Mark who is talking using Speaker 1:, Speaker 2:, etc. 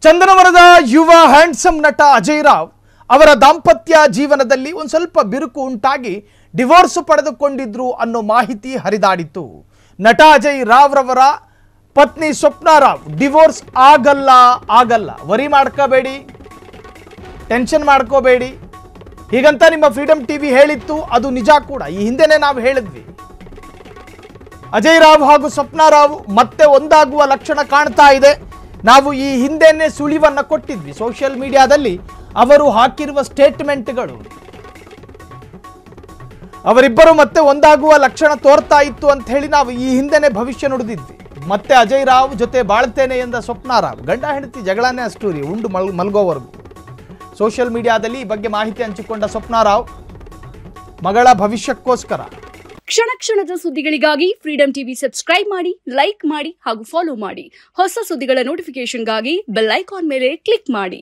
Speaker 1: ಚಂದನವರದ ಯುವ ಹ್ಯಾಂಡ್ಸಮ್ ನಟ ಅಜಯ್ ರಾವ್ ಅವರ ದಾಂಪತ್ಯ ಜೀವನದಲ್ಲಿ ಒಂದು ಸ್ವಲ್ಪ ಬಿರುಕು ಉಂಟಾಗಿ ಡಿವೋರ್ಸ್ ಪಡೆದುಕೊಂಡಿದ್ರು ಅನ್ನೋ ಮಾಹಿತಿ ಹರಿದಾಡಿತು. ನಟ ಅಜಯ್ ರಾವ್ ರವರ ಪತ್ನಿ ಸ್ವಪ್ನಾ ರಾವ್ ಡಿವೋರ್ಸ್ ಆಗಲ್ಲ ವರಿ ಮಾಡ್ಕೋಬೇಡಿ, ಟೆನ್ಷನ್ ಮಾಡ್ಕೋಬೇಡಿ ಹೀಗಂತ ನಿಮ್ಮ ಫ್ರೀಡಮ್ ಟಿವಿ ಹೇಳಿತ್ತು. ಅದು ನಿಜ ಕೂಡ. ಈ ಹಿಂದೆನೇ ನಾವು ಹೇಳಿದ್ವಿ, ಅಜಯ್ ರಾವ್ ಹಾಗೂ ಸ್ವಪ್ನಾ ರಾವ್ ಮತ್ತೆ ಒಂದಾಗುವ ಲಕ್ಷಣ ಕಾಣ್ತಾ ಇದೆ. ನಾವು ಈ ಹಿಂದೆನೇ ಸುಳಿವನ್ನ ಕೊಟ್ಟಿದ್ವಿ. ಸೋಷಿಯಲ್ ಮೀಡಿಯಾದಲ್ಲಿ ಅವರು ಹಾಕಿರುವ ಸ್ಟೇಟ್ಮೆಂಟ್ಗಳು ಅವರಿಬ್ಬರು ಮತ್ತೆ ಒಂದಾಗುವ ಲಕ್ಷಣ ತೋರ್ತಾ ಇತ್ತು ಅಂತ ಹೇಳಿ ನಾವು ಈ ಹಿಂದೆನೇ ಭವಿಷ್ಯ ನುಡಿದಿದ್ವಿ. ಮತ್ತೆ ಅಜಯ್ ರಾವ್ ಜೊತೆ ಬಾಳ್ತೇನೆ ಎಂದ ಸ್ವಪ್ನಾ ರಾವ್ ಗಂಡ ಹೆಂಡತಿ ಜಗಳನೇ ಅಷ್ಟೂರಿ ಉಂಡು ಮಲ್ಗೋವರೆಗೂ. ಸೋಷಿಯಲ್ ಮೀಡಿಯಾದಲ್ಲಿ ಈ ಬಗ್ಗೆ ಮಾಹಿತಿ ಹಂಚಿಕೊಂಡ ಸ್ವಪ್ನಾ ರಾವ್ ಮಗಳ ಭವಿಷ್ಯಕ್ಕೋಸ್ಕರ
Speaker 2: ಕ್ಷಣ ಕ್ಷಣದ ಸುದ್ದಿಗಳಿಗಾಗಿ ಫ್ರೀಡಂ ಟಿವಿ ಸಬ್ಸ್ಕ್ರೈಬ್ ಮಾಡಿ, ಲೈಕ್ ಮಾಡಿ ಹಾಗೂ ಫಾಲೋ ಮಾಡಿ. ಹೊಸ ಸುದ್ದಿಗಳ ನೋಟಿಫಿಕೇಶನ್ಗಾಗಿ ಬೆಲ್ ಐಕಾನ್ ಮೇಲೆ ಕ್ಲಿಕ್ ಮಾಡಿ.